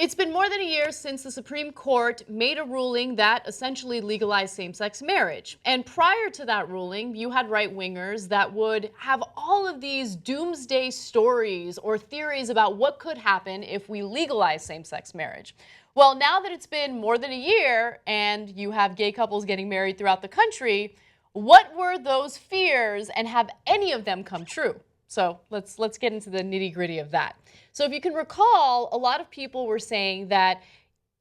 It's been more than a year since the Supreme Court made a ruling that essentially legalized same-sex marriage. And prior to that ruling, you had right-wingers that would have all of these doomsday stories or theories about what could happen if we legalize same-sex marriage. Well, now that it's been more than a year and you have gay couples getting married throughout the country, what were those fears and have any of them come true? So let's get into the nitty-gritty of that. So if you can recall, a lot of people were saying that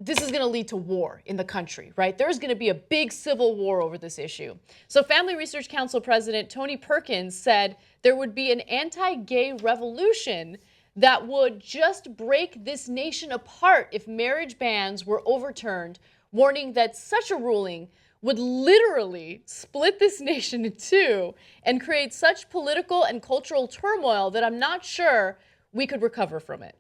this is going to lead to war in the country, right? There's going to be a big civil war over this issue. So Family Research Council President Tony Perkins said there would be an anti-gay revolution that would just break this nation apart if marriage bans were overturned, warning that such a ruling would literally split this nation in two and create such political and cultural turmoil that I'm not sure we could recover from it.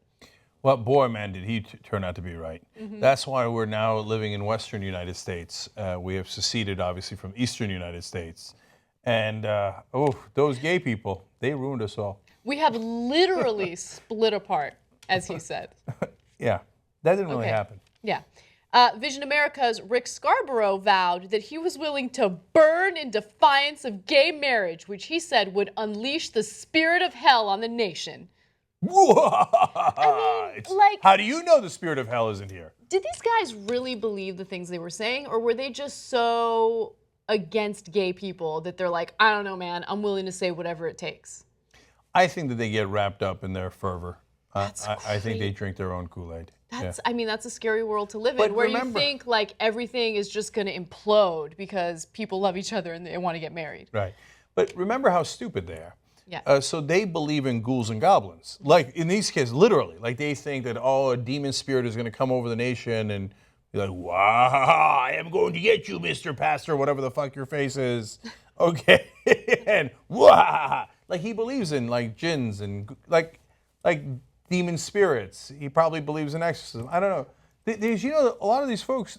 Well, boy, man, did he turn out to be right. That's why we're now living in Western United States. We have seceded, obviously, from Eastern United States. And, those gay people, they ruined us all. We have literally split apart, as he said. Yeah, that didn't really happen. Yeah. Vision America's Rick Scarborough vowed that he was willing to burn in defiance of gay marriage, which he said would unleash the spirit of hell on the nation. I mean, how do you know the spirit of hell isn't here? Did these guys really believe the things they were saying, or were they just so against gay people that they're like, I don't know, man, I'm willing to say whatever it takes? I think that they get wrapped up in their fervor. That's I think they drink their own Kool-Aid. I mean, that's a scary world to live in, where you think like everything is just going to implode because people love each other and they want to get married. Right. But remember how stupid they are. Yeah. So they believe in ghouls and goblins. Like in these cases, literally. Like they think that, a demon spirit is going to come over the nation and be like, wow, I am going to get you, Mr. Pastor, whatever the fuck your face is. Okay. And wow. Like he believes in like jinns and like demon spirits. He probably believes in exorcism. I don't know. There's, a lot of these folks,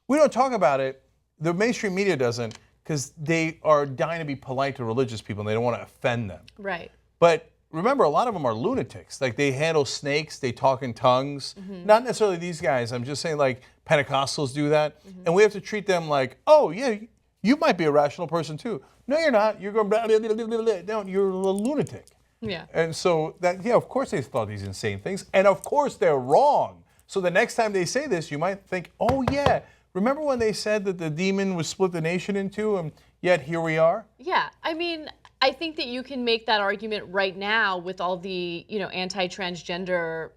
we don't talk about it. The mainstream media doesn't, because they are dying to be polite to religious people and they don't want to offend them. Right. But remember, a lot of them are lunatics. Like they handle snakes, they talk in tongues. Not necessarily these guys. I'm just saying like Pentecostals do that. And we have to treat them like, oh yeah, you might be a rational person too. No, you're not. You're going blah, blah, blah, blah, blah. No, you're a lunatic. Yeah. And so that, of course they thought these insane things. And of course they're wrong. So the next time they say this, you might think, oh yeah, remember when they said that the demon would split the nation in two, and yet here we are? Yeah, I mean, I think that you can make that argument right now with all the, anti-transgender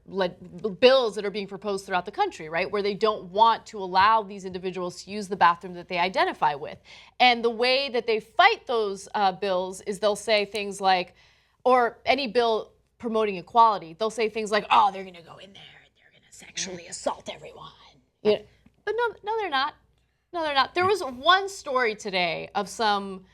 bills that are being proposed throughout the country, right? Where they don't want to allow these individuals to use the bathroom that they identify with. And the way that they fight those bills is they'll say things like, or any bill promoting equality, they'll say things like, oh, they're going to go in there and they're going to sexually assault everyone. But no, they're not. No, they're not. There was one story today of some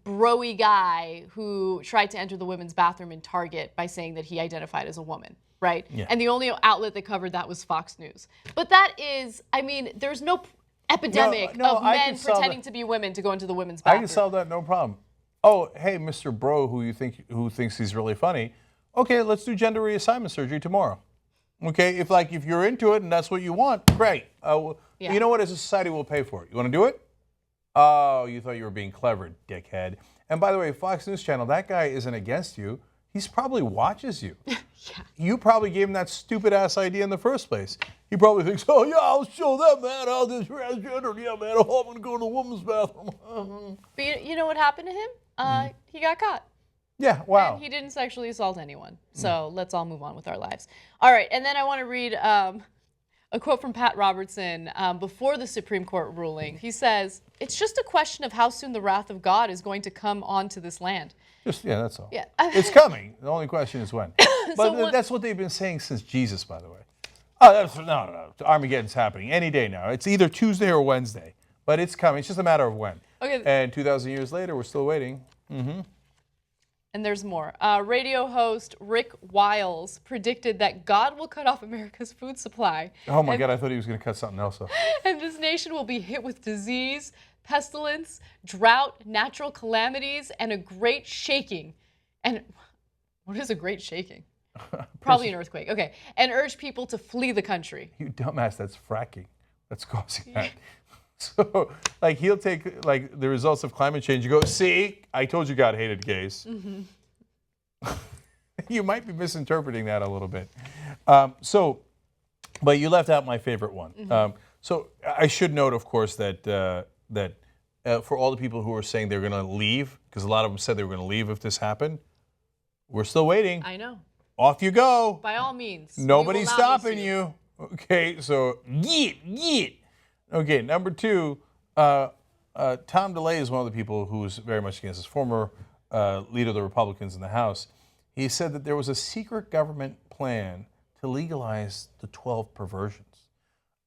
bro-y guy who tried to enter the women's bathroom in Target by saying that he identified as a woman, right? Yeah. And the only outlet that covered that was Fox News. But that is, there's no epidemic of men pretending to be women to go into the women's bathroom. I can solve that, no problem. Oh, hey, Mr. Bro, who thinks he's really funny. Okay, let's do gender reassignment surgery tomorrow. Okay, if you're into it and that's what you want, great. You know what? As a society, we'll pay for it. You want to do it? Oh, you thought you were being clever, dickhead. And by the way, Fox News Channel, that guy isn't against you. He probably watches you. Yeah. You probably gave him that stupid-ass idea in the first place. He probably thinks, oh, yeah, I'll show them, man. I'll just transgender. Yeah, man, I'm going to go to the women's bathroom. But you know what happened to him? He got caught. Yeah, wow. And he didn't sexually assault anyone. So let's all move on with our lives. All right, and then I want to read a quote from Pat Robertson before the Supreme Court ruling. He says, it's just a question of how soon the wrath of God is going to come onto this land. That's all. Yeah. It's coming. The only question is when. But that's what they've been saying since Jesus, by the way. Oh, no. Armageddon's happening any day now. It's either Tuesday or Wednesday. But it's coming. It's just a matter of when. Okay. And 2,000 years later, we're still waiting. And there's more. Radio host Rick Wiles predicted that God will cut off America's food supply. Oh my God, I thought he was going to cut something else off. And this nation will be hit with disease, pestilence, drought, natural calamities, and a great shaking. And what is a great shaking? Probably an earthquake. Okay. And urge people to flee the country. You dumbass, that's fracking. That's causing that. So, like, he'll take, like, the results of climate change. You go, see, I told you God hated gays. You might be misinterpreting that a little bit. But you left out my favorite one. So I should note, of course, that for all the people who are saying they're going to leave, because a lot of them said they were going to leave if this happened, we're still waiting. I know. Off you go. By all means. Nobody's stopping you. Okay, so yeet. Okay, number two, Tom DeLay is one of the people who's very much against this, former leader of the Republicans in the House. He said that there was a secret government plan to legalize the 12 perversions.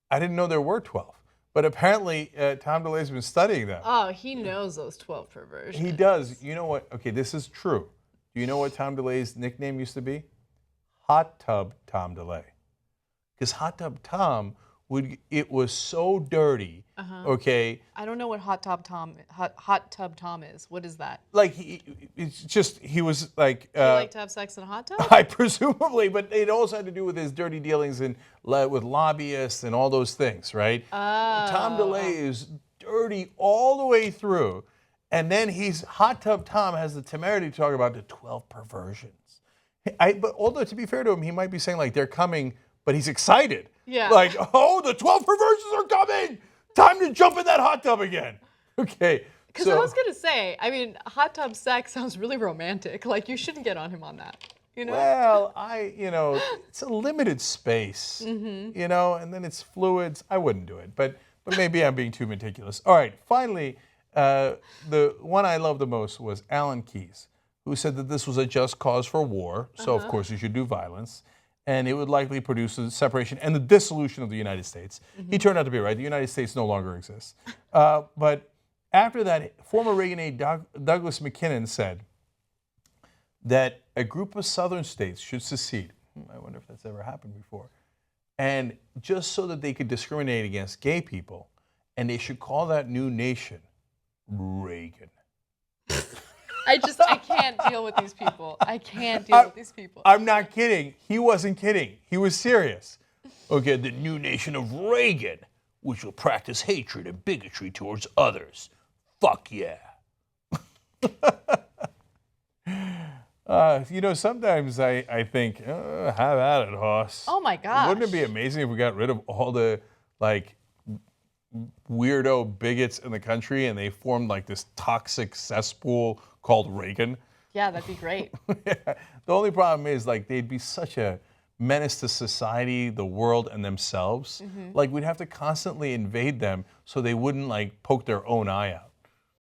I didn't know there were 12, but apparently Tom DeLay's been studying them. Oh, he knows those 12 perversions. He does. You know what? Okay, this is true. Do you know what Tom DeLay's nickname used to be? Hot Tub Tom DeLay. Because Hot Tub Tom it was so dirty, okay? I don't know what Hot Tub Tom is. What is that? Like, he was like... Do you like to have sex in a hot tub? I presumably, but it also had to do with his dirty dealings with lobbyists and all those things, right? Tom DeLay is dirty all the way through, and then Hot Tub Tom has the temerity to talk about the 12 perversions. But although, to be fair to him, he might be saying, like, they're coming, but he's excited. Yeah. Like, oh, the 12 perversions are coming! Time to jump in that hot tub again. Okay. Because I was going to say, I mean, hot tub sex sounds really romantic. Like, you shouldn't get on him on that. You know? Well, it's a limited space, and then it's fluids. I wouldn't do it, but maybe I'm being too meticulous. All right, finally, the one I love the most was Alan Keyes, who said that this was a just cause for war, so of course you should do violence, and it would likely produce a separation and the dissolution of the United States. He turned out to be right. The United States no longer exists. But after that, former Reagan aide Douglas McKinnon said that a group of southern states should secede. I wonder if that's ever happened before. And just so that they could discriminate against gay people, and they should call that new nation Reagan. I can't deal with these people. I can't deal with these people. I'm not kidding. He wasn't kidding. He was serious. Okay, the new nation of Reagan, which will practice hatred and bigotry towards others. Fuck yeah. Sometimes I think, have at it, Hoss. Oh my gosh. Wouldn't it be amazing if we got rid of all the, like, weirdo bigots in the country and they formed, like, this toxic cesspool called Reagan? Yeah, that'd be great. Yeah. The only problem is, like, they'd be such a menace to society, the world, and themselves. Like, we'd have to constantly invade them so they wouldn't, like, poke their own eye out.